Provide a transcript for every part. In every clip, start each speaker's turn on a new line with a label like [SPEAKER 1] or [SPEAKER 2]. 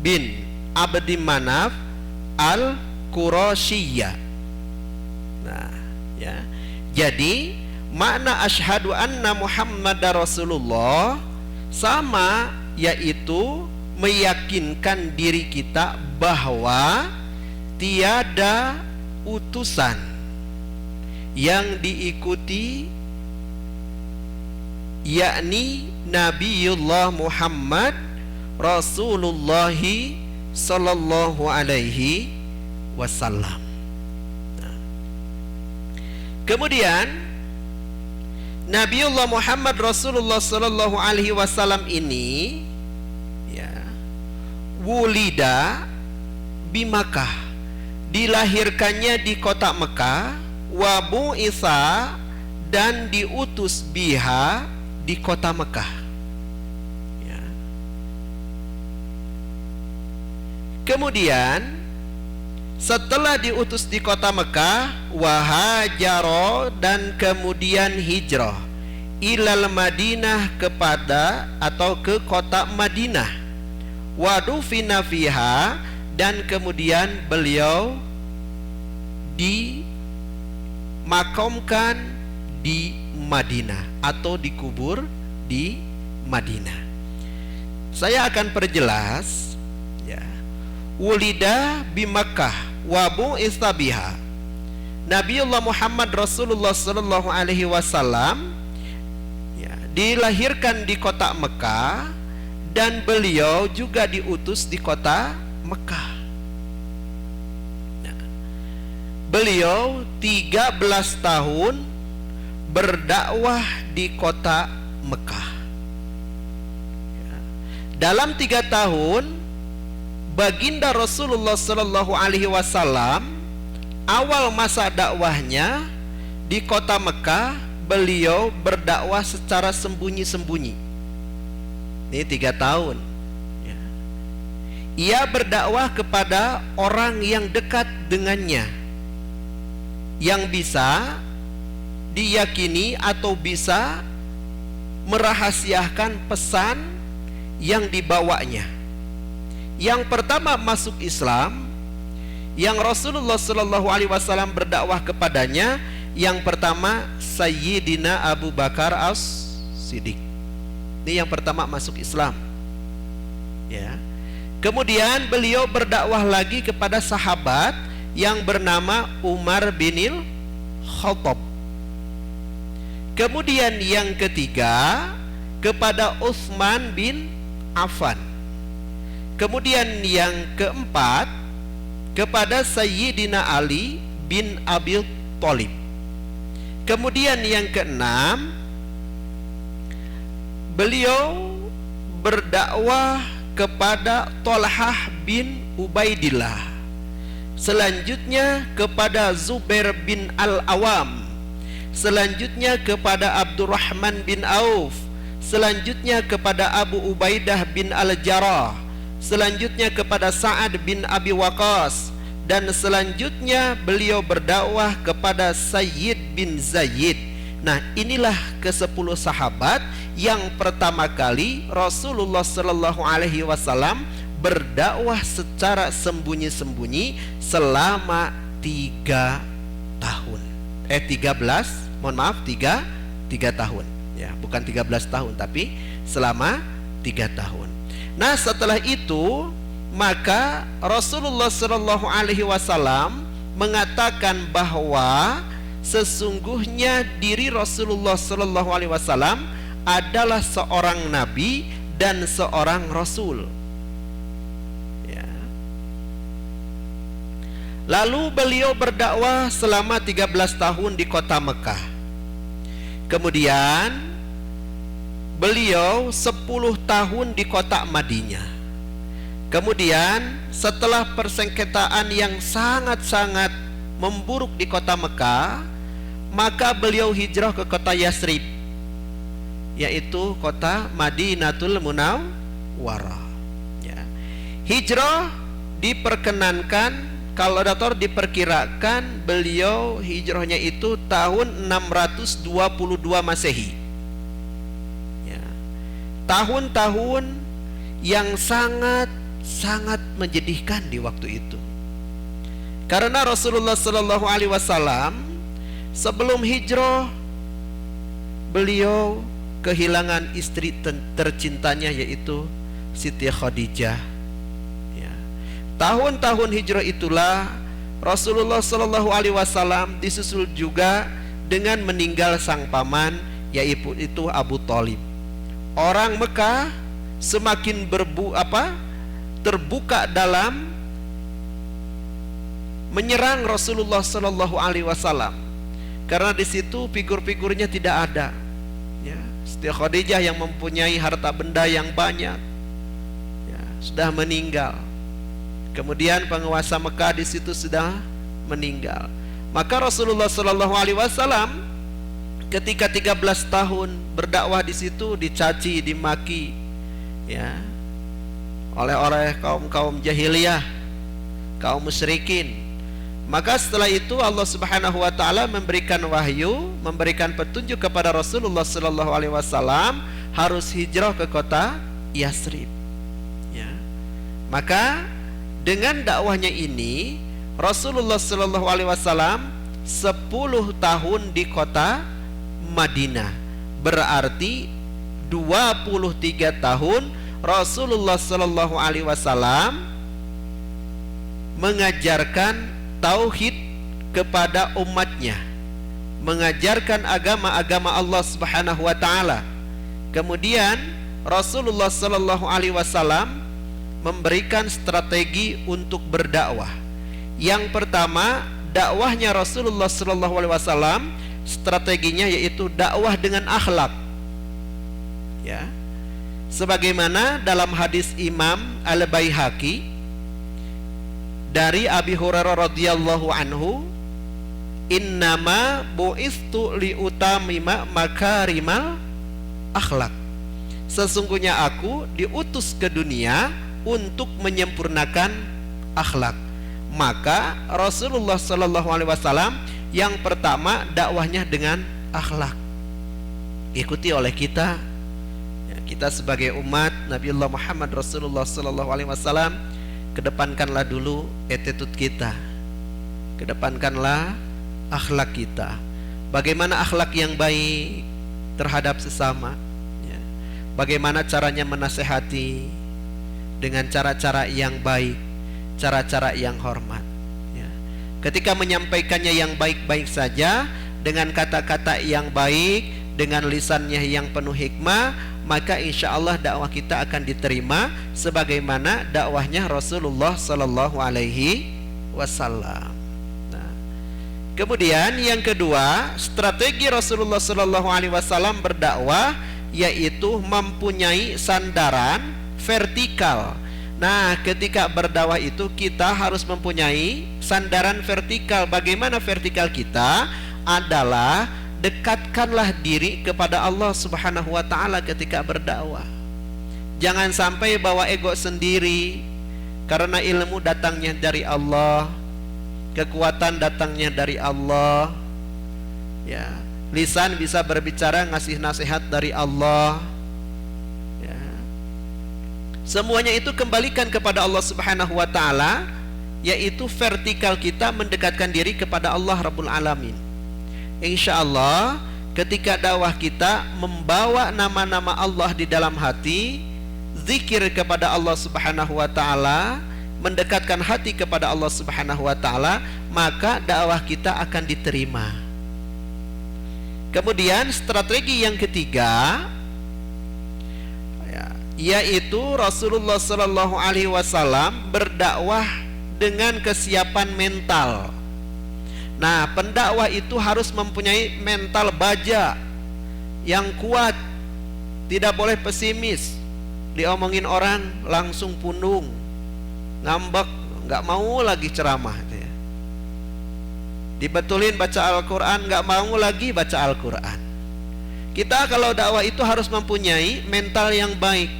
[SPEAKER 1] bin Abdi Manaf Al-Qurasyiyah. Nah, ya. Jadi makna asyhadu anna Muhammadar Rasulullah sama, yaitu meyakinkan diri kita bahwa tiada utusan yang diikuti yakni Nabiullah Muhammad Rasulullah sallallahu alaihi wasallam. Nah. Kemudian Nabiullah Muhammad Rasulullah sallallahu alaihi wasallam ini ya, wulida bi Makkah, dilahirkannya di kota Mekah, wa bu'itsa, dan diutus biha, di kota Mekah. Ya. Kemudian setelah diutus di kota Mekah, wahajaro, dan kemudian hijrah ilal Madinah, kepada atau ke kota Madinah, wadufina fiha, dan kemudian beliau dimakamkan di Madinah atau dikubur di Madinah. Saya akan perjelas ya. Wulida bi Makkah wa bu'itsa biha. Nabiullah Muhammad Rasulullah sallallahu alaihi wasallam ya, dilahirkan di kota Mekah dan beliau juga diutus di kota Mekah. Nah, beliau 13 tahun berdakwah di kota Mekah. Ya. Dalam 3 tahun baginda Rasulullah sallallahu alaihi wasallam, awal masa dakwahnya di kota Mekah, beliau berdakwah secara sembunyi-sembunyi. Ini 3 tahun. Ya. Ia berdakwah kepada orang yang dekat dengannya, yang bisa diyakini atau bisa merahasiakan pesan yang dibawanya. Yang pertama masuk Islam, yang Rasulullah sallallahu alaihi wasallam berdakwah kepadanya, yang pertama Sayyidina Abu Bakar As-Siddiq. Ini yang pertama masuk Islam. Ya. Kemudian beliau berdakwah lagi kepada sahabat yang bernama Umar bin Khattab. Kemudian yang ketiga kepada Utsman bin Affan. Kemudian yang keempat kepada Sayyidina Ali bin Abi Thalib. Kemudian yang keenam beliau berdakwah kepada Thalhah bin Ubaidillah. Selanjutnya kepada Zubair bin Al-Awam. Selanjutnya kepada Abdurrahman bin Auf. Selanjutnya kepada Abu Ubaidah bin Al-Jarrah. Selanjutnya kepada Sa'ad bin Abi Waqqas. Dan selanjutnya beliau berdakwah kepada Sayyid bin Zaid. Nah, inilah ke-10 sahabat yang pertama kali Rasulullah sallallahu alaihi wasallam berdakwah secara sembunyi-sembunyi selama 3 tahun. 3 tahun ya, bukan 13 tahun, tapi selama 3 tahun. Nah, setelah itu maka Rasulullah sallallahu alaihi wasallam mengatakan bahwa sesungguhnya diri Rasulullah sallallahu alaihi wasallam adalah seorang nabi dan seorang rasul. Ya. Lalu beliau berdakwah selama 13 tahun di kota Mekah. Kemudian beliau 10 tahun di kota Madinah. Kemudian setelah persengketaan yang sangat-sangat memburuk di kota Mekah, maka beliau hijrah ke kota Yasrib, yaitu kota Madinatul Munawwarah. Ya. Hijrah diperkenankan, kalkulator diperkirakan beliau hijrahnya itu tahun 622 Masehi. Ya. Tahun-tahun yang sangat sangat menyedihkan di waktu itu. Karena Rasulullah Sallallahu Alaihi Wasallam sebelum hijrah beliau kehilangan istri tercintanya, yaitu Siti Khadijah. Ya. Tahun-tahun hijrah itulah Rasulullah Sallallahu Alaihi Wasallam disusul juga dengan meninggal sang paman, yaitu Abu Thalib. Orang Mekah semakin terbuka dalam menyerang Rasulullah Sallallahu Alaihi Wasallam, karena di situ figur-figurnya tidak ada. Ya, Siti Khadijah yang mempunyai harta benda yang banyak, ya, sudah meninggal. Kemudian penguasa Mekah di situ sudah meninggal. Maka Rasulullah Sallallahu Alaihi Wasallam ketika 13 tahun berdakwah di situ dicaci, dimaki, ya, oleh kaum jahiliyah, kaum musyrikin. Maka setelah itu Allah Subhanahu wa taala memberikan wahyu, memberikan petunjuk kepada Rasulullah sallallahu alaihi wasallam harus hijrah ke kota Yasrib. Ya. Maka dengan dakwahnya ini Rasulullah sallallahu alaihi wasallam 10 tahun di kota Madinah. Berarti 23 tahun Rasulullah sallallahu alaihi wasallam mengajarkan tauhid kepada umatnya, mengajarkan agama-agama Allah Subhanahu wa taala. Kemudian Rasulullah sallallahu alaihi wasallam memberikan strategi untuk berdakwah. Yang pertama, dakwahnya Rasulullah sallallahu alaihi wasallam strateginya yaitu dakwah dengan akhlak. Ya. Sebagaimana dalam hadis Imam Al-Baihaqi dari Abi Hurairah radhiyallahu anhu, innama bu'istu liutamima makarimal akhlak. Sesungguhnya aku diutus ke dunia untuk menyempurnakan akhlak. Maka Rasulullah sallallahu alaihi wasallam yang pertama dakwahnya dengan akhlak. Ikuti oleh kita, ya, kita sebagai umat Nabiullah Muhammad Rasulullah sallallahu alaihi wasallam, kedepankanlah dulu attitude kita, kedepankanlah akhlak kita. Bagaimana akhlak yang baik terhadap sesama, ya. Bagaimana caranya menasehati dengan cara-cara yang baik, cara-cara yang hormat, ya. Ketika menyampaikannya yang baik-baik saja, dengan kata-kata yang baik, dengan lisannya yang penuh hikmah, maka insya Allah dakwah kita akan diterima sebagaimana dakwahnya Rasulullah Sallallahu Alaihi Wasallam. Nah, kemudian yang kedua, strategi Rasulullah Sallallahu Alaihi Wasallam berdakwah yaitu mempunyai sandaran vertikal. Nah, ketika berdakwah itu kita harus mempunyai sandaran vertikal. Bagaimana vertikal kita? Adalah dekatkanlah diri kepada Allah Subhanahu wa taala ketika berdakwah. Jangan sampai bawa ego sendiri, karena ilmu datangnya dari Allah, kekuatan datangnya dari Allah, ya. Lisan bisa berbicara ngasih nasihat dari Allah, ya. Semuanya itu kembalikan kepada Allah Subhanahu wa taala, yaitu vertikal kita mendekatkan diri kepada Allah Rabbul Alamin. Insya Allah ketika dakwah kita membawa nama-nama Allah di dalam hati, zikir kepada Allah Subhanahu wa taala, mendekatkan hati kepada Allah Subhanahu wa taala, maka dakwah kita akan diterima. Kemudian strategi yang ketiga, yaitu Rasulullah sallallahu alaihi wasallam berdakwah dengan kesiapan mental. Nah, pendakwah itu harus mempunyai mental baja yang kuat, tidak boleh pesimis. Diomongin orang langsung pundung, ngambek, nggak mau lagi ceramah, ya. Dibetulin baca Al-Quran, nggak mau lagi baca Al-Quran. Kita kalau dakwah itu harus mempunyai mental yang baik.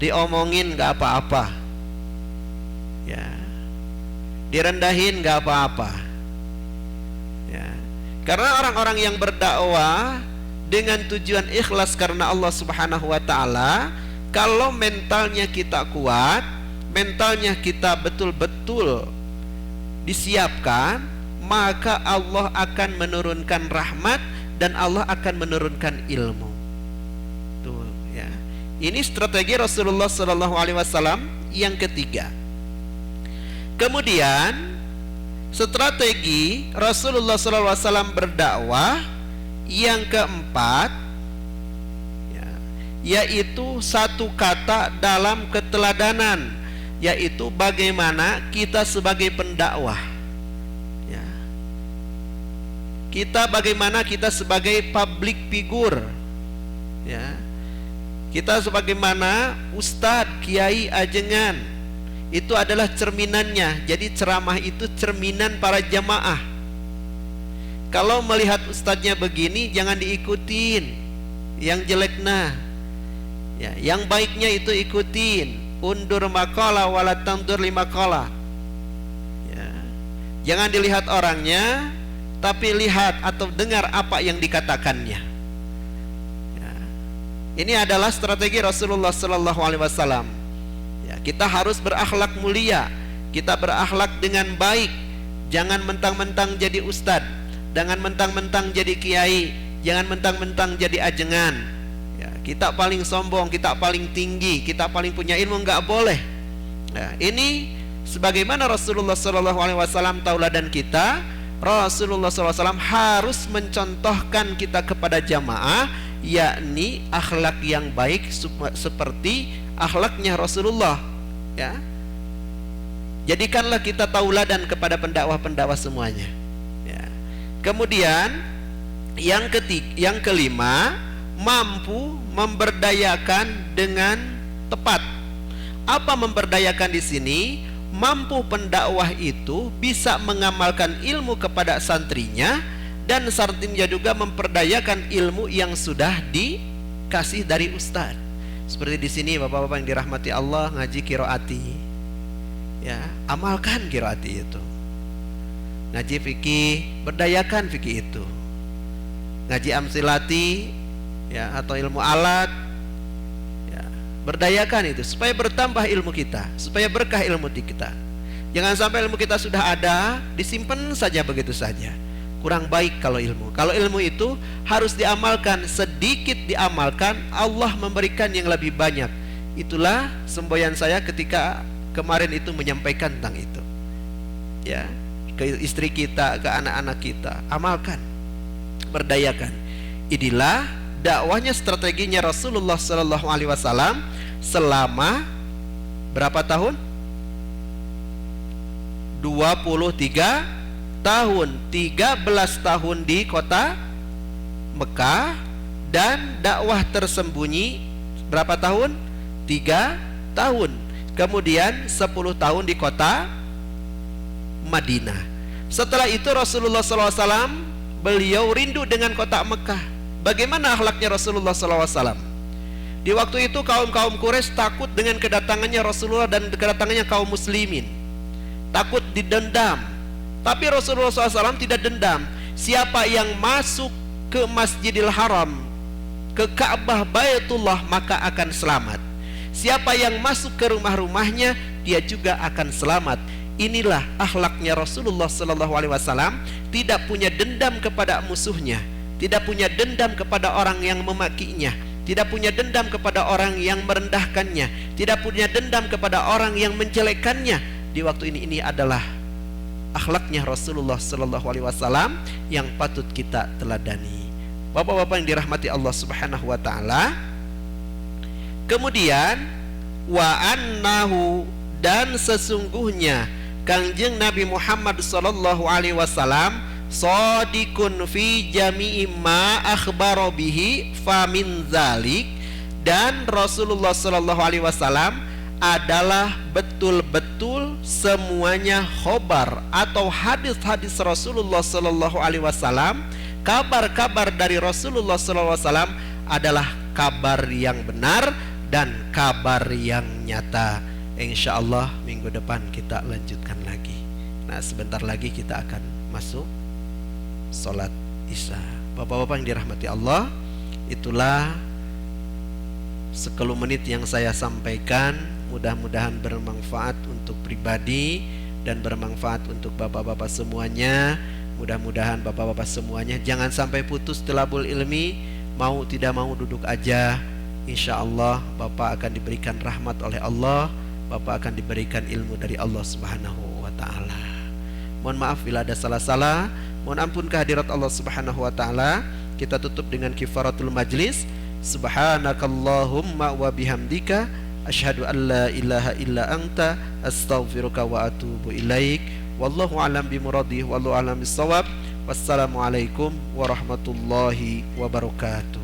[SPEAKER 1] Diomongin nggak apa-apa, ya. Direndahin nggak apa-apa. Karena orang-orang yang berdakwah dengan tujuan ikhlas karena Allah Subhanahu wa taala, kalau mentalnya kita kuat, mentalnya kita betul-betul disiapkan, maka Allah akan menurunkan rahmat dan Allah akan menurunkan ilmu. Tuh ya. Ini strategi Rasulullah sallallahu alaihi wasallam yang ketiga. Kemudian strategi Rasulullah sallallahu alaihi wasallam berdakwah yang keempat, ya, yaitu satu kata dalam keteladanan, yaitu bagaimana kita sebagai pendakwah, ya, bagaimana kita sebagai public figure, ya, kita sebagaimana ustadz, kiai, ajengan, itu adalah cerminannya. Jadi ceramah itu cerminan para jamaah. Kalau melihat ustadznya begini, jangan diikutin yang jeleknya, ya, yang baiknya itu ikutin. Undur maqala wala tandur limaqala, ya. Jangan dilihat orangnya, tapi lihat atau dengar apa yang dikatakannya, ya. Ini adalah strategi Rasulullah sallallahu alaihi wasallam. Ya, kita harus berakhlak mulia, kita berakhlak dengan baik. Jangan mentang-mentang jadi ustadz, jangan mentang-mentang jadi kiai, jangan mentang-mentang jadi ajengan. Ya, kita paling sombong, kita paling tinggi, kita paling punya ilmu, enggak boleh. Ya, ini sebagaimana Rasulullah sallallahu alaihi wasallam tauladan kita. Rasulullah sallallahu alaihi wasallam harus mencontohkan kita kepada jamaah, yakni akhlak yang baik seperti akhlaknya Rasulullah, ya. Jadikanlah kita tauladan kepada pendakwah-pendakwah semuanya, ya. Kemudian yang kelima, mampu memberdayakan dengan tepat. Apa memberdayakan di sini? Mampu pendakwah itu bisa mengamalkan ilmu kepada santrinya, dan santrinya juga memperdayakan ilmu yang sudah dikasih dari ustadz. Seperti di sini bapak-bapak yang dirahmati Allah, ngaji qiraati, ya, amalkan qiraati itu. Ngaji fikih, berdayakan fikih itu. Ngaji amsilati, ya, atau ilmu alat, ya, berdayakan itu supaya bertambah ilmu kita, supaya berkah ilmu kita. Jangan sampai ilmu kita sudah ada, disimpan saja begitu saja. Kurang baik kalau ilmu. Kalau ilmu itu harus diamalkan, sedikit diamalkan, Allah memberikan yang lebih banyak. Itulah semboyan saya ketika kemarin itu menyampaikan tentang itu, ya, ke istri kita, ke anak-anak kita. Amalkan, berdayakan. Inilah dakwahnya, strateginya Rasulullah sallallahu alaihi wasallam selama berapa tahun? 23 tahun, 13 tahun di kota Mekah, dan dakwah tersembunyi berapa tahun? 3 tahun. Kemudian 10 tahun di kota Madinah. Setelah itu Rasulullah SAW beliau rindu dengan kota Mekah. Bagaimana akhlaknya Rasulullah SAW? Di waktu itu kaum Quraisy takut dengan kedatangannya Rasulullah dan kedatangannya kaum muslimin, takut didendam. Tapi Rasulullah SAW tidak dendam. Siapa yang masuk ke Masjidil Haram, ke Ka'bah Baitullah, maka akan selamat. Siapa yang masuk ke rumah-rumahnya, dia juga akan selamat. Inilah akhlaknya Rasulullah SAW. Tidak punya dendam kepada musuhnya, tidak punya dendam kepada orang yang memakinya, tidak punya dendam kepada orang yang merendahkannya, tidak punya dendam kepada orang yang menjelekannya. Di waktu ini adalah akhlaknya Rasulullah sallallahu alaihi wasallam yang patut kita teladani. Bapak-bapak yang dirahmati Allah Subhanahu wa taala. Kemudian wa annahu, dan sesungguhnya Kangjeng Nabi Muhammad sallallahu alaihi wasallam shadiqun fi jami'i ma akhbara bihi famin zalik, dan Rasulullah sallallahu alaihi wasallam adalah betul-betul semuanya khobar atau hadis-hadis Rasulullah sallallahu alaihi wasallam, kabar-kabar dari Rasulullah sallallahu alaihi wasallam adalah kabar yang benar dan kabar yang nyata. Insyaallah minggu depan kita lanjutkan lagi. Nah, sebentar lagi kita akan masuk sholat Isya. Bapak-bapak yang dirahmati Allah, itulah 10 menit yang saya sampaikan mudah-mudahan bermanfaat untuk pribadi dan bermanfaat untuk bapak-bapak semuanya. Mudah-mudahan bapak-bapak semuanya jangan sampai putus thalabul ilmi. Mau tidak mau duduk aja. Insya Allah bapak akan diberikan rahmat oleh Allah. Bapak akan diberikan ilmu dari Allah Subhanahu wa ta'ala. Mohon maaf bila ada salah-salah. Mohon ampun kehadirat Allah Subhanahu wa ta'ala. Kita tutup dengan kifaratul majlis. Subhanakallahumma wa bihamdika asyhadu an la ilaha illa anta astaghfiruka wa atubu ilaik. Wallahu alam bimuradih, wallahu alam bisawab. Wassalamualaikum warahmatullahi wabarakatuh.